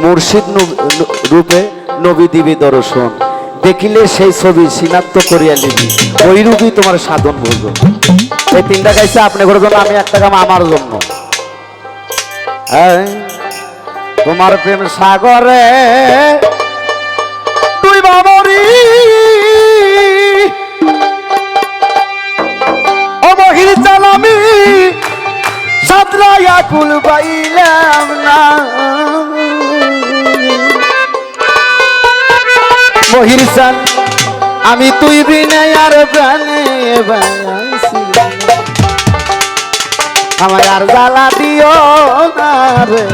মুর্শিদ রূপে নবী দিবি দর্শন, দেখিলে সেই ছবি সিনাক্ত করিয়া লিবি, ওই রূপই তোমার সাধন বুঝো। এই তিনটা গাইছে আপনাদের জন্য, আমি একটা গাম আমার জন্য। তোমার প্রেম সাগরে তুই বাবরি অবহির চালামি সাতরায়া কুল পাইলাম না, মহির চান আমি তুই বিনে আর প্রাণে আমায় আর জ্বালা দিও না রে,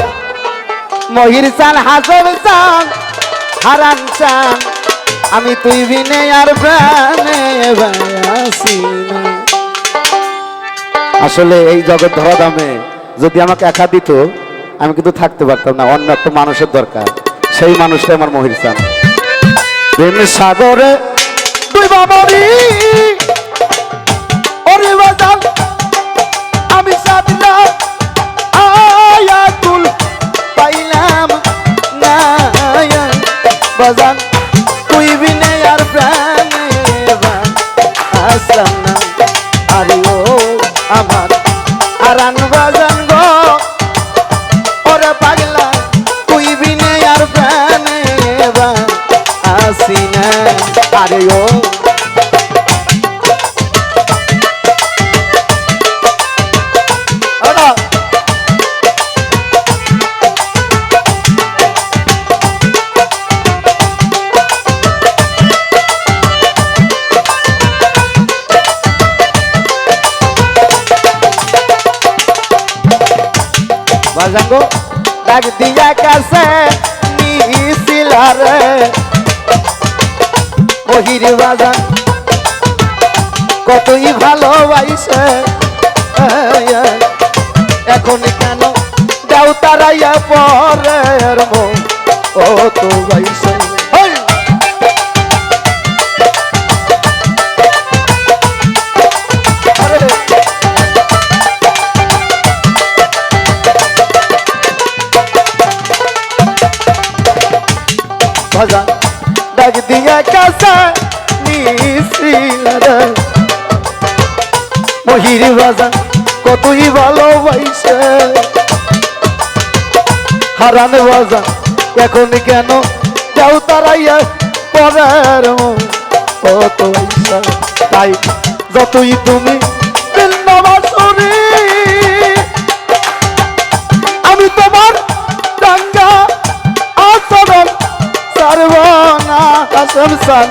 মহির চান হাসব চান হারান চান আমি তুই বিনে আর প্রাণে বাসি না। আসলে এই জগৎ ধরা দামে যদি আমাকে একা দিত আমি কিন্তু থাকতে পারতাম না, অন্য একটা মানুষের দরকার, সেই মানুষটাই আমার মহির চান। প্রেম সাগরে তুই বাবরি ওরে বাজান আমি সাদলা আয়া কুল পাইলাম না, বাজান তুই বিনে আর প্রাণে আসলাম না, আরে ও আমার আরান বাজান গো ওরে পাগলা তুই বিনে আর প্রাণে আসি না, আরে ও বাজাঙ্গো ডাক দিয়া কাছে নিছিলারে মহির বাজান কতই ভালোবাসে, এখন কেন দেও তারাইয়া পরের মন ও তো বাইসে। বাজান ডাক দিয়া কাছে নিছিলারে মহির বাজান কতই ভালোবাসে, হারান বাজান এখন কেন যাও তারাইয়া পরের মন কত বাইসা, তাই যতই তুমি বাসরি আমি তোমার ডাঙ্গা আচরণ ছাড়ব না, আসম সান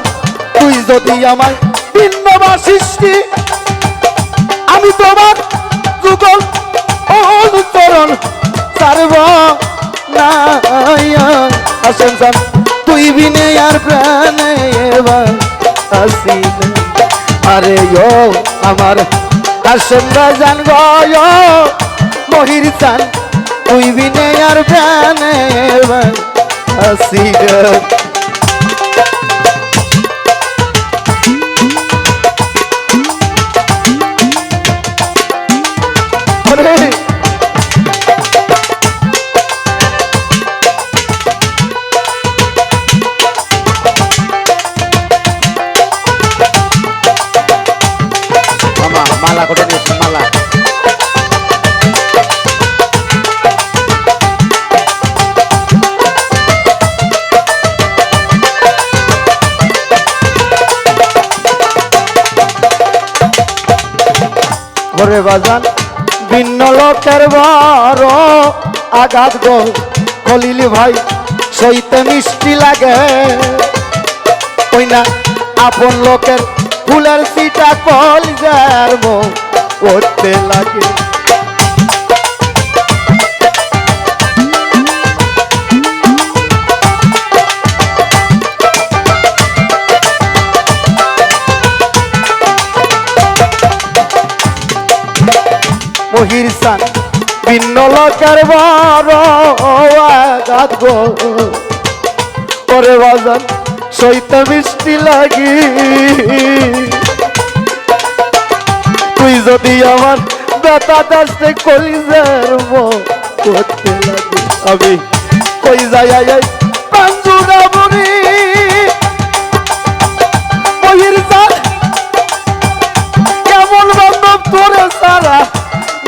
তুই যদি আমায় ভিন্নবাসিষ্টি আমি তোমার যুগল অনুচরণ ছাড়ব না, আসম সান তুই বিনে আর প্রাণে আসি না, আরে ও আমার আসম রাজান গো মহির চান তুই বিনে আর প্রাণে আসি না। মালা করে নিয়েছি মালা ঘরে বাজান ভিন্ন লোকের বড় আঘাত গো খলিল ভাই সইতে মিষ্টি লাগে, ওই না আপন লোকের ফুলের সিটা কলজার মন করতে লাগে, মহির চান ভিন্ন লোকের বড় আঘাত গো করে বাজান সইতে মিষ্টি লাগি, তুই যদি আমার ব্যথা দাসতে কলিজার মন করতে লাগে, আমি কই যায় পাঞ্জুরা বুড়ি মহির জান কেমন বান্ধব তোরে সারা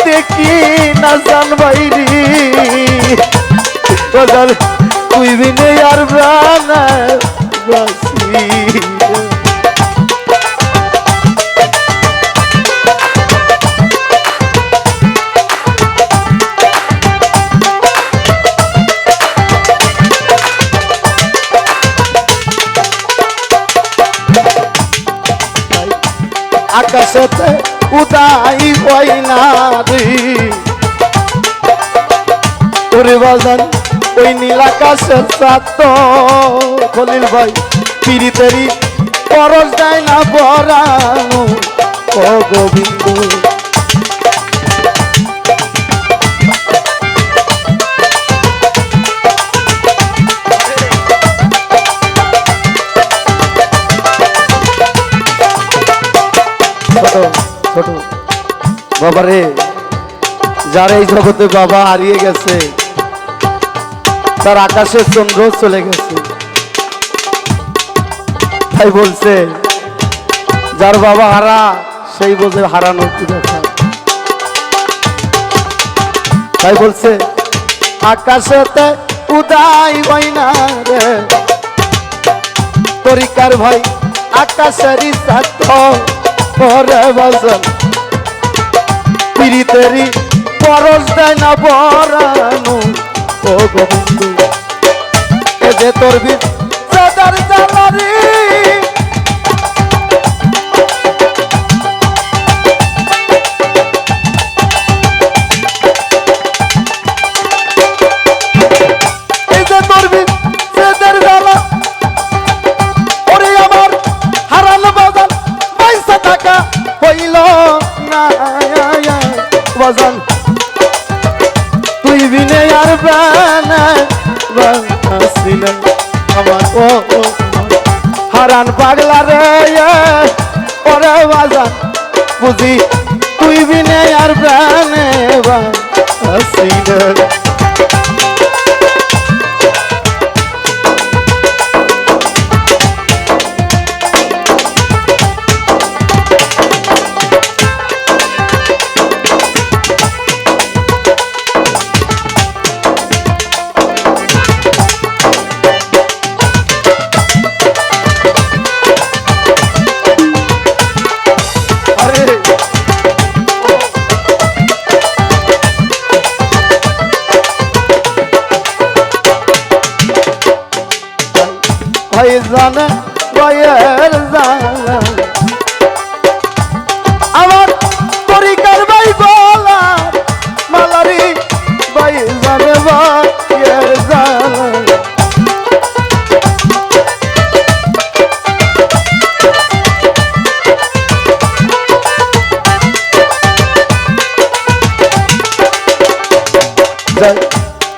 দেখি না জান বাইরি বাজার তুই বিনে আর প্রাণ বাসি আকাশেতে উদাই হয় না রে ওরে বাজান ওই নীল আকাশের সাত খলিল ভাই পিরিতেরি পরশ দেয় না বরানো ও গোবিন্দ ছোট বাবা রে যার এই জগতে বাবা হারিয়ে গেছে তার আকাশের চন্দ্র চলে গেছে তাই বলছে যার বাবা হারা সেই বোঝে হারানো কি ব্যথা তাই বলছে আকাশেতে উদাই হয় না রে তরিকার ভাই আকাশেরই সাথ পরে বাজান পিরিতেরি পরশ দেয় না বরানো ও গোবিন্দ এ যে তোর বিদার জানারি এ যে তোর বিদার জানা ওরে আমার হারানো বাজান পয়সা টাকা হইল না বাজান তুই বিনে আর বানাসিলেন আমার ও হারান পাগলা রে ওরে বাজান বুঝি তুই বিনে আর প্রাণে বানাসিলেন ভাই জানে ভাইয়ের জানা আমার তরিকার ভাই গলা মালারি ভাই জানে ভাইয়ের জানা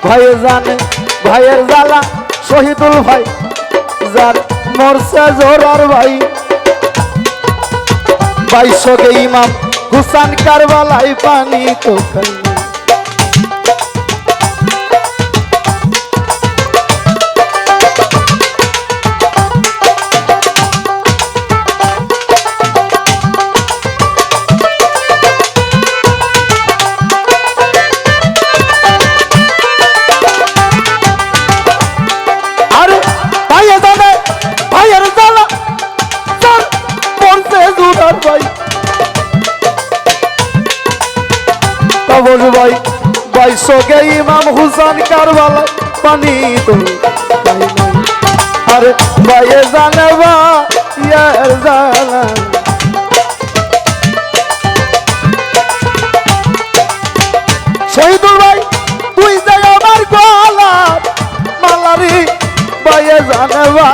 ভাই জানে ভাইয়ের জ্বালা শহীদুল ভাই যার মরসে জোরার ভাই 2200 के इमाम हुसैन करबलाई पानी तो खाई भाई 2200 के इमाम हुसैन करबला पानी तो अरे भाई जानवा यार जाना शहीदुल भाई তুই যে আমার গলা মালারি ভাই जानवा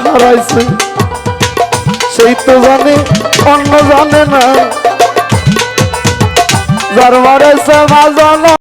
হারাইছে সেই তো জানে অন্য জানে না যার মারে সে বাজানো